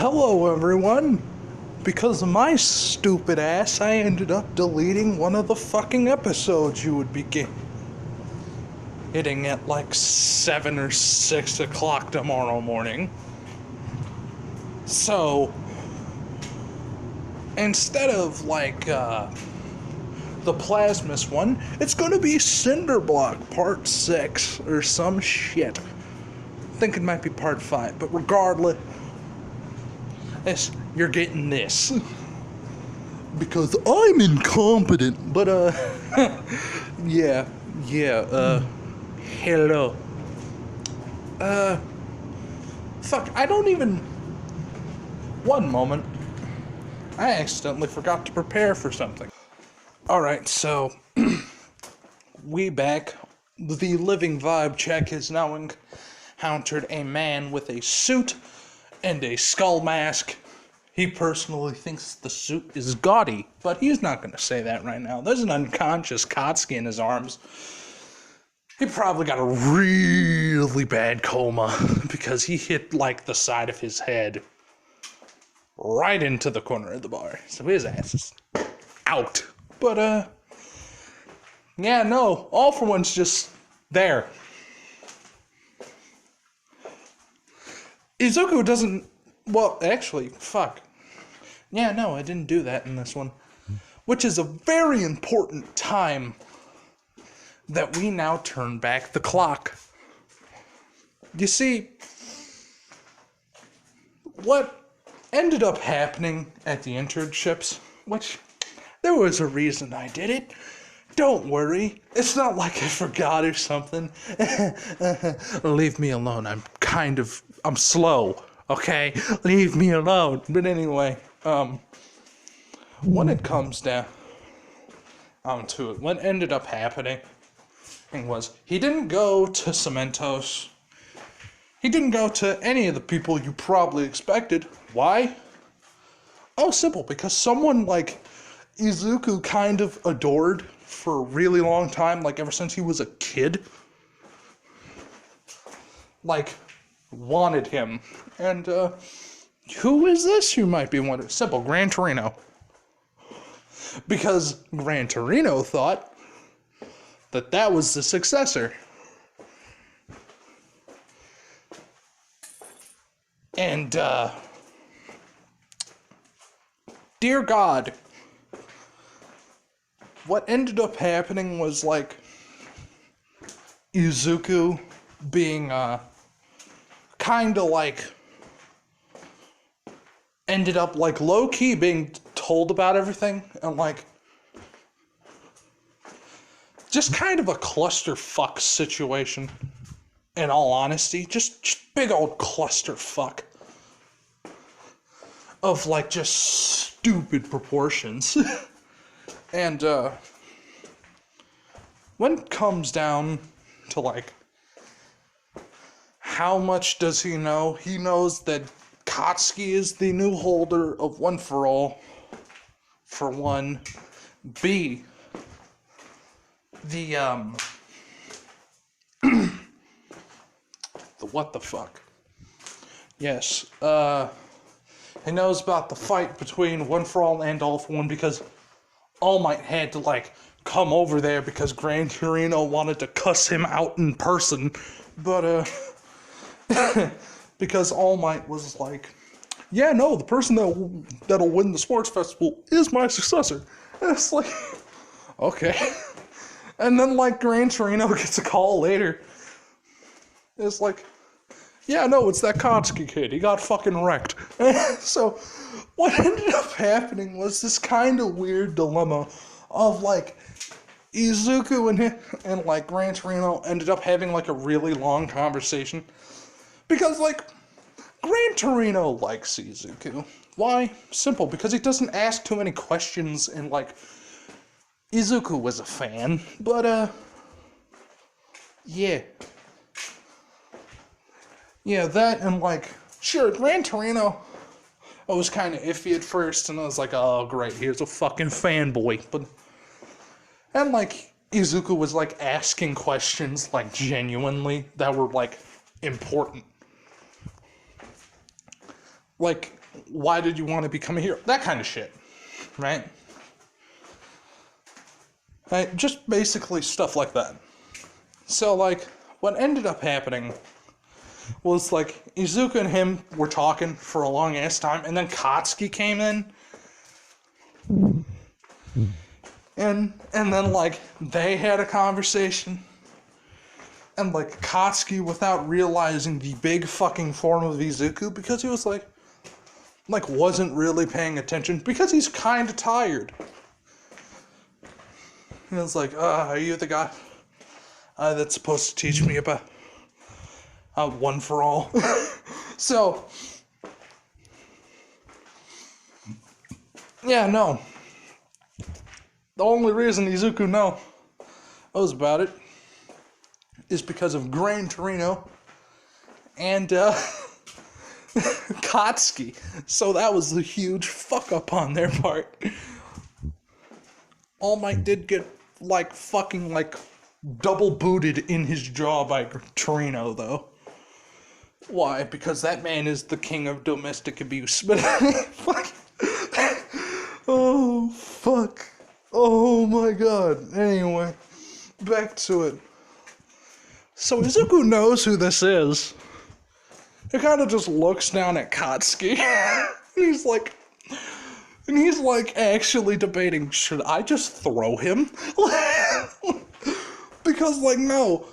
Hello, everyone. Because of my stupid ass, I ended up deleting one of the fucking episodes you would be hitting at like 7 or 6 o'clock tomorrow morning. So, instead of the Plasmus one, it's gonna be Cinderblock part 6 or some shit. I think it might be part 5, but regardless, you're getting this. Because I'm incompetent, but hello. Fuck, I don't even... One moment. I accidentally forgot to prepare for something. Alright, so... we back. The living vibe check has now encountered a man with a suit and a skull mask. He personally thinks the suit is gaudy, but he's not going to say that right now. There's an unconscious Kotsky in his arms. He probably got a really bad coma because he hit like the side of his head right into the corner of the bar. So his ass is out. But yeah, no, All For One's just there. Izuku doesn't... Well, actually, fuck. Yeah, no, I didn't do that in this one. Which is a very important time that we now turn back the clock. You see, what ended up happening at the internships, which there was a reason I did it. Don't worry, it's not like I forgot or something. Leave me alone, I'm slow, okay? Leave me alone. But anyway, when it comes down to it, what ended up happening was he didn't go to Cementos. He didn't go to any of the people you probably expected. Why? Oh, simple, because someone like Izuku kind of adored for a really long time, like ever since he was a kid. Like, wanted him. And, who is this, you might be wondering? Simple, Gran Torino. Because Gran Torino thought that that was the successor. And, dear God, what ended up happening was, like, Izuku being, kinda, like, ended up, like, low-key being told about everything, and, like, just kind of a clusterfuck situation, in all honesty. Just big old clusterfuck of, like, just stupid proportions. And, when it comes down to, like, how much does he know? He knows that Kotsky is the new holder of One For All, for one. B, the what the fuck? Yes, he knows about the fight between One For All and All For One because All Might had to, like, come over there because Gran Torino wanted to cuss him out in person, but, because All Might was like, yeah, no, the person that'll win the sports festival is my successor. And it's like, okay. And then, like, Gran Torino gets a call later. It's like, yeah, no, it's that Kotsky kid. He got fucking wrecked. So, what ended up happening was this kind of weird dilemma of, like, Izuku and like, Gran Torino ended up having, like, a really long conversation. Because, like, Gran Torino likes Izuku. Why? Simple, because he doesn't ask too many questions, and, like, Izuku was a fan. But, yeah. Yeah, that and, like, sure, Gran Torino, I was kind of iffy at first, and I was like, oh, great, here's a fucking fanboy. But, and, like, Izuku was, like, asking questions, like, genuinely, that were, like, important. Like, why did you want to become a hero? That kind of shit, right? Right? Just basically stuff like that. So, like, what ended up happening was, like, Izuku and him were talking for a long-ass time, and then Katsuki came in. And then, like, they had a conversation. And, like, Katsuki, without realizing the big fucking form of Izuku, because he was, like, wasn't really paying attention, because he's kind of tired. And it's like, are you the guy that's supposed to teach me about one for all? So, yeah, no. The only reason Izuku knows about it is because of Gran Torino and Katsuki. So that was a huge fuck up on their part. All Might did get, like, fucking, like, double booted in his jaw by Torino, though. Why? Because that man is the king of domestic abuse. But, fuck. Oh, fuck. Oh, my God. Anyway, back to it. So Izuku knows who this is. He kind of just looks down at Katsuki. He's like... And he's, like, actually debating, should I just throw him? Because, like, no.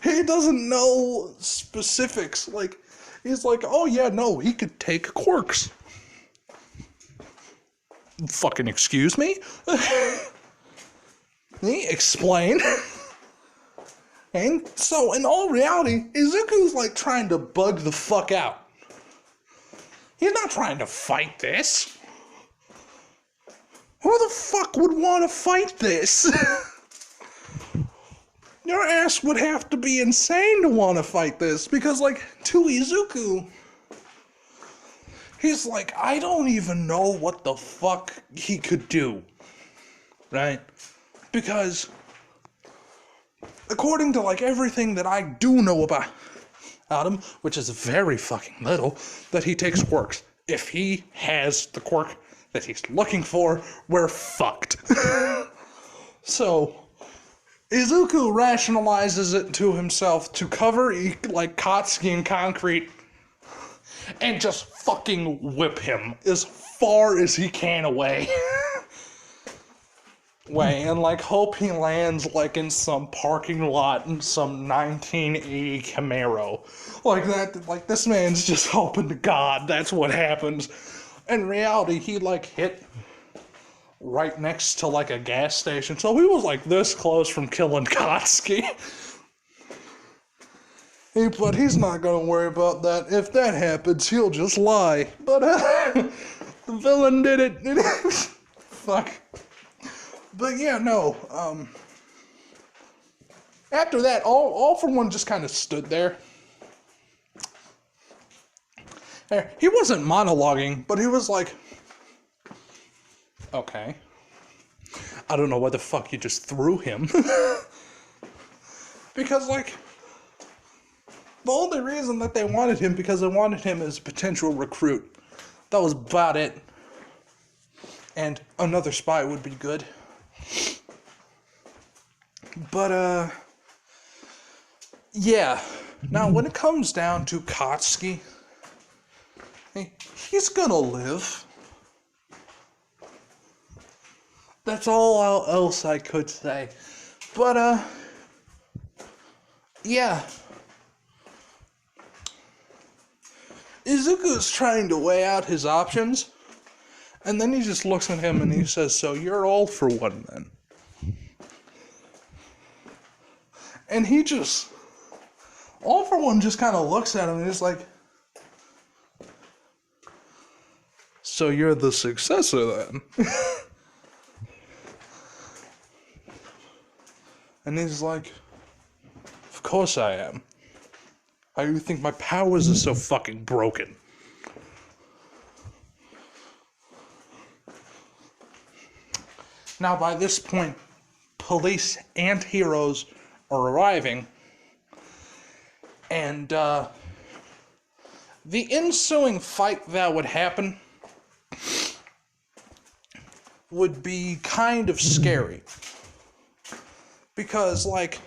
He doesn't know specifics. Like, he's like, oh, yeah, no, he could take quirks. Fucking excuse me? Explain. And so, in all reality, Izuku's, like, trying to bug the fuck out. He's not trying to fight this. Who the fuck would want to fight this? Your ass would have to be insane to want to fight this. Because, like, to Izuku, he's like, I don't even know what the fuck he could do. Right? Because, according to, like, everything that I do know about him, which is very fucking little, that he takes quirks. If he has the quirk that he's looking for, we're fucked. So, Izuku rationalizes it to himself to cover, like, Katsuki in concrete and just fucking whip him as far as he can away. And, like, hope he lands, like, in some parking lot in some 1980 Camaro. Like, that, like, this man's just hoping to God that's what happens. In reality, he, like, hit right next to, like, a gas station. So he was, like, this close from killing Katsuki. But he's not gonna worry about that. If that happens, he'll just lie. But, the villain did it. Fuck. But yeah, no, after that, all for one just kind of stood there. He wasn't monologuing, but he was like, okay, I don't know why the fuck you just threw him. Because, like, the only reason that they wanted him, because they wanted him as a potential recruit. That was about it. And another spy would be good. But, yeah. Now, when it comes down to Katsuki, he's gonna live. That's all else I could say. But, yeah. Izuku's trying to weigh out his options, and then he just looks at him and he says, so you're all for one then. And he just, all for one just kind of looks at him and he's like, so you're the successor then? And he's like, of course I am. How do you think my powers are so fucking broken? Now, by this point, police and heroes are arriving, and The ensuing fight that would happen would be kind of scary. Because, like,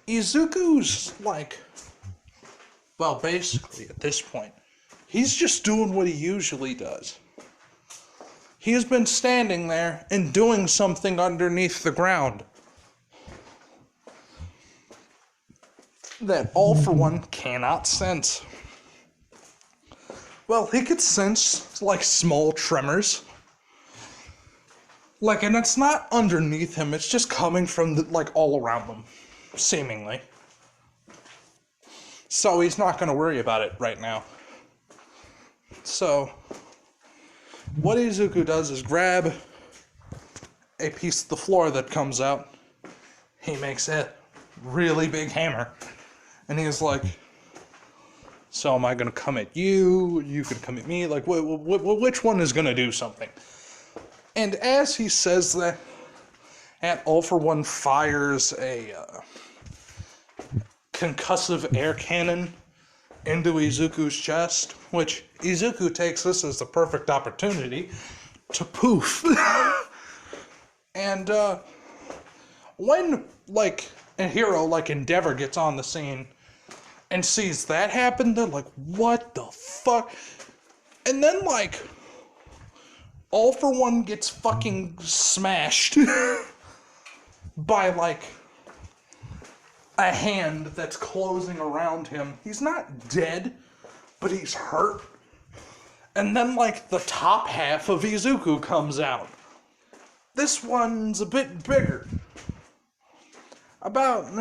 Izuku's, like, well, basically, at this point, he's just doing what he usually does. He has been standing there and doing something underneath the ground that All For One cannot sense. Well, he could sense, like, small tremors. Like, and it's not underneath him, it's just coming from, like, all around him, seemingly. So he's not going to worry about it right now. So, what Izuku does is grab a piece of the floor that comes out. He makes a really big hammer. And he's like, so am I going to come at you? You can come at me? Like, which one is going to do something? And as he says that, All For One fires a concussive air cannon into Izuku's chest, which Izuku takes this as the perfect opportunity to poof. And when, like, a hero like Endeavor gets on the scene and sees that happen, they're like, what the fuck? And then, like, All For One gets fucking smashed by, like, a hand that's closing around him. He's not dead, but he's hurt. And then, like, the top half of Izuku comes out. This one's a bit bigger. About,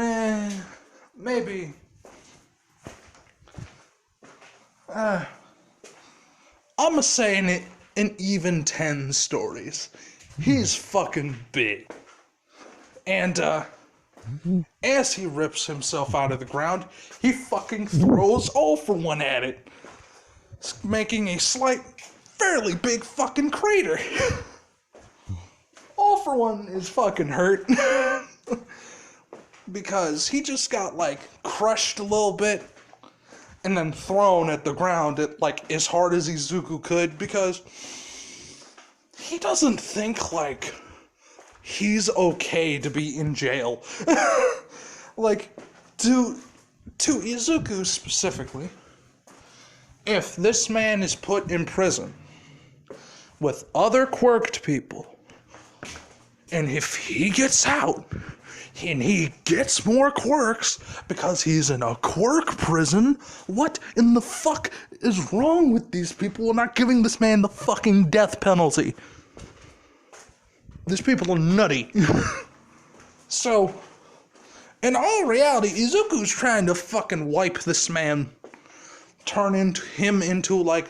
maybe... I'ma say an even 10 stories. He's fucking big. And, as he rips himself out of the ground, he fucking throws All For One at it, making a fairly big fucking crater. All For One is fucking hurt, because he just got, like, crushed a little bit, and then thrown at the ground like, as hard as Izuku could, because he doesn't think, like, he's okay to be in jail. Like, to Izuku specifically, if this man is put in prison with other quirked people, and if he gets out, and he gets more quirks because he's in a quirk prison, what in the fuck is wrong with these people? We're not giving this man the fucking death penalty. These people are nutty. So, in all reality, Izuku's trying to fucking wipe this man, turn him into, like,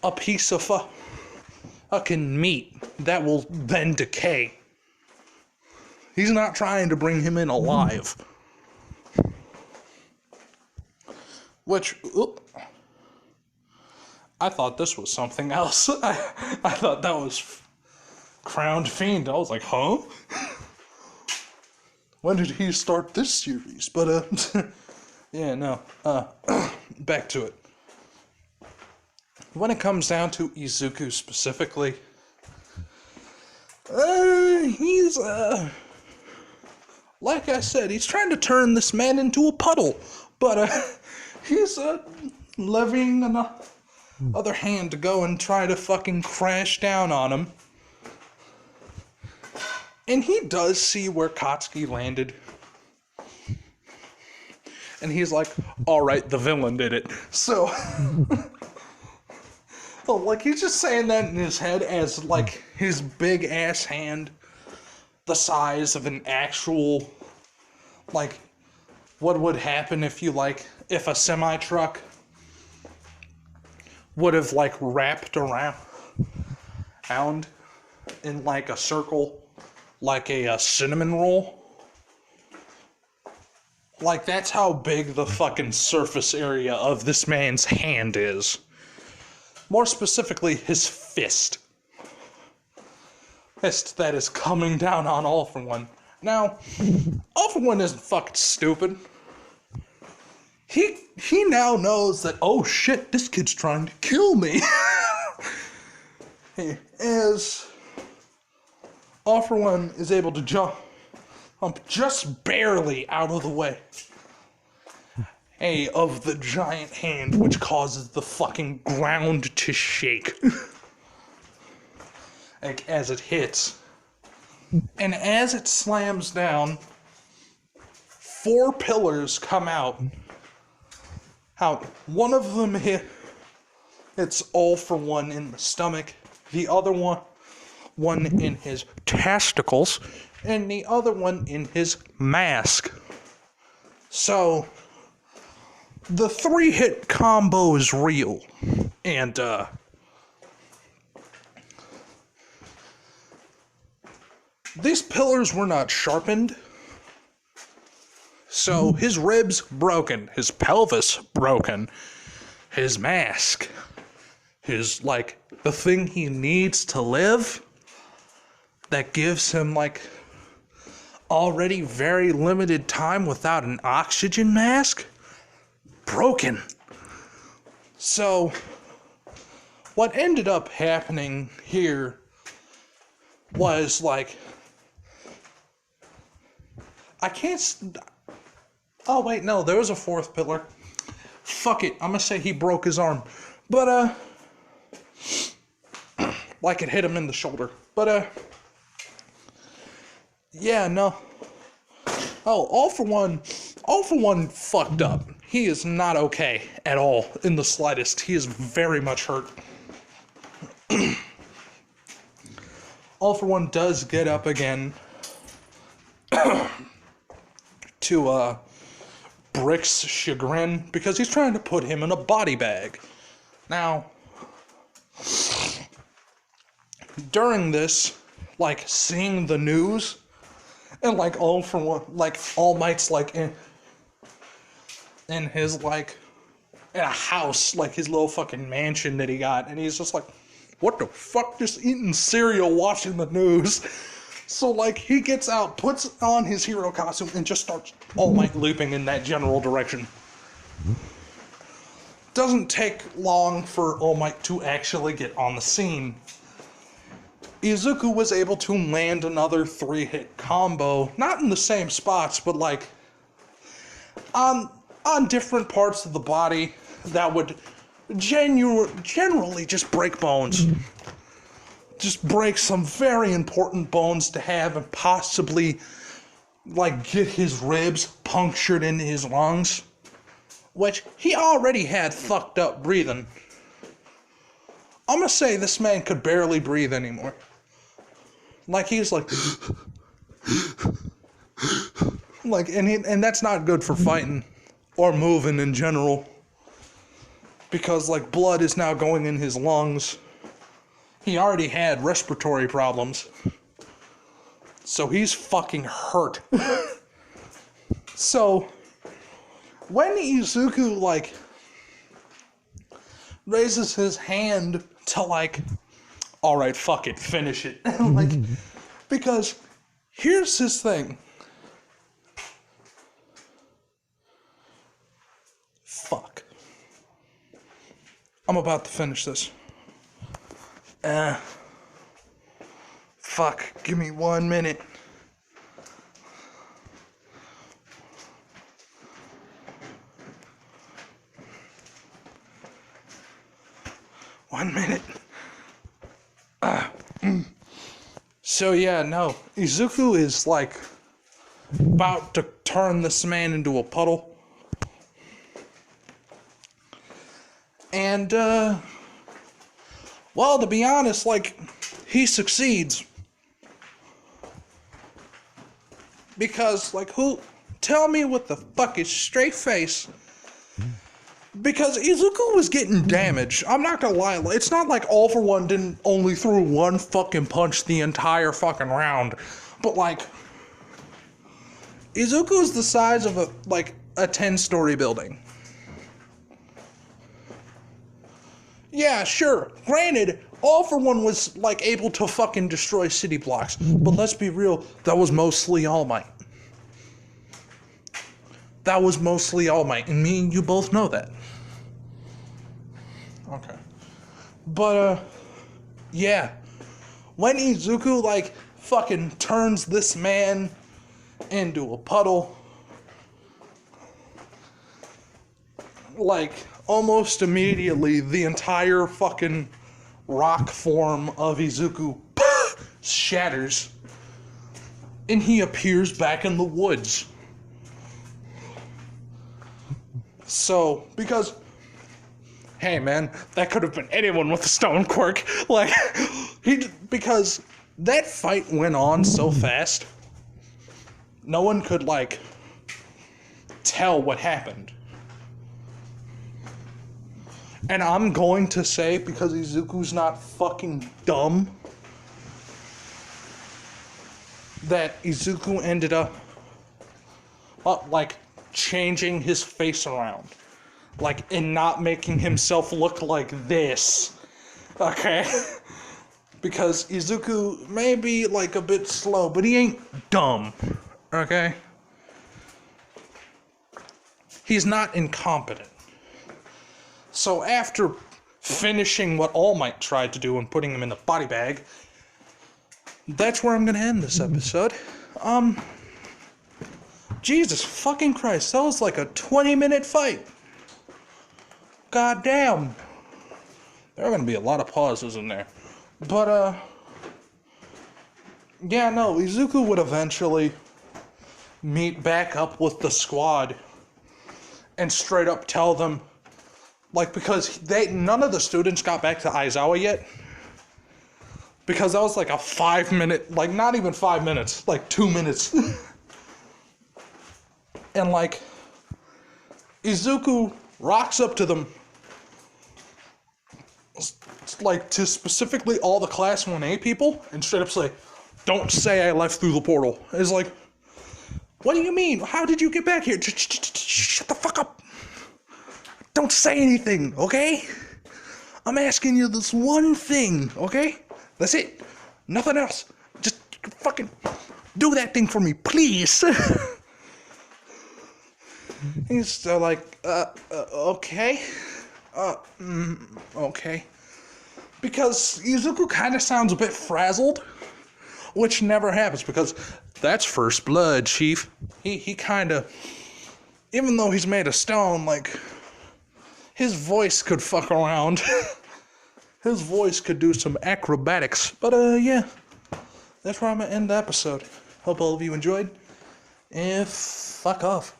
a piece of fucking meat that will then decay. He's not trying to bring him in alive. Which, I thought this was something else. I thought that was Crowned Fiend. I was like, huh? When did he start this series? But, yeah, no. Back to it. When it comes down to Izuku specifically, he's, like I said, he's trying to turn this man into a puddle. But, he's, levying another hand to go and try to fucking crash down on him. And he does see where Katsuki landed. And he's like, alright, the villain did it. So, like, he's just saying that in his head as, like, his big ass hand, the size of an actual, like, what would happen if if a semi-truck would have, like, wrapped around in, like, a circle, like a cinnamon roll. Like, that's how big the fucking surface area of this man's hand is. More specifically, his fist. Fist that is coming down on All For One. Now, All For One isn't fucking stupid. he now knows that, oh shit, this kid's trying to kill me. As All For One is able to jump just barely out of the way of the giant hand, which causes the fucking ground to shake like as it hits. And as it slams down, 4 pillars come out. One of them hits All For One in the stomach, the other one in his testicles, and the other one in his mask. So the 3-hit combo is real. And these pillars were not sharpened. So his ribs broken, his pelvis broken, his mask, his, the thing he needs to live that gives him, already very limited time without an oxygen mask, broken. So what ended up happening here was, I can't... Oh, wait, no, there was a 4th pillar. Fuck it, I'm gonna say he broke his arm. But, it hit him in the shoulder. But, yeah, no. Oh, All For One fucked up. He is not okay at all, in the slightest. He is very much hurt. All For One does get up again to, Brick's chagrin, because he's trying to put him in a body bag. Now, during this, seeing the news, and, All For One, All Might's, in his, in a house, his little fucking mansion that he got, and he's just what the fuck, just eating cereal, watching the news. So, he gets out, puts on his hero costume, and just starts All Might looping in that general direction. Doesn't take long for All Might to actually get on the scene. Izuku was able to land another 3-hit combo, not in the same spots, but, on different parts of the body that would generally just break bones. Just break some very important bones to have and possibly, get his ribs punctured in his lungs. Which, he already had fucked up breathing. I'm gonna say this man could barely breathe anymore. He's and that's not good for fighting or moving in general. Because, blood is now going in his lungs. He already had respiratory problems. So he's fucking hurt. So, when Izuku, raises his hand to, alright, fuck it, finish it. Because, here's his thing. Fuck. I'm about to finish this. Fuck, give me 1 minute. So yeah, no. Izuku is about to turn this man into a puddle. And well, to be honest, he succeeds. Because, tell me with the fucking straight face. Because Izuku was getting damaged. I'm not gonna lie. It's not All For One didn't only throw one fucking punch the entire fucking round. But, Izuku's the size of a 10-story building. Yeah, sure. Granted, All For One was, able to fucking destroy city blocks. But let's be real, that was mostly All Might. that was mostly All Might, and me and you both know that. Okay. But, yeah. When Izuku, like, fucking turns this man into a puddle, like, almost immediately, the entire fucking rock form of Izuku shatters, and he appears back in the woods. So, because, hey man, that could have been anyone with a stone quirk. Like, because that fight went on so fast, no one could, like, tell what happened. And I'm going to say, because Izuku's not fucking dumb, that Izuku ended up, like, changing his face around. Like, and not making himself look like this. Okay? Because Izuku may be, like, a bit slow, but he ain't dumb. Okay? He's not incompetent. So after finishing what All Might tried to do and putting him in the body bag, that's where I'm gonna end this episode. Jesus fucking Christ, that was like a 20-minute fight. God damn. There are gonna be a lot of pauses in there. But, yeah, no, Izuku would eventually meet back up with the squad and straight up tell them, like, because none of the students got back to Aizawa yet. Because that was like a 5-minute, like, not even 5 minutes, like 2 minutes. And, like, Izuku rocks up to them, like, to specifically all the Class 1A people, and straight up say, don't say I left through the portal. It's like, what do you mean? How did you get back here? Shut the fuck up. Don't say anything, okay? I'm asking you this one thing, okay? That's it. Nothing else. Just fucking do that thing for me, please. He's like, okay. Okay. Because Izuku kind of sounds a bit frazzled, which never happens, because that's first blood, Chief. He kind of, even though he's made of stone, like, his voice could fuck around. His voice could do some acrobatics. But, yeah. That's where I'm going to end the episode. Hope all of you enjoyed. And fuck off.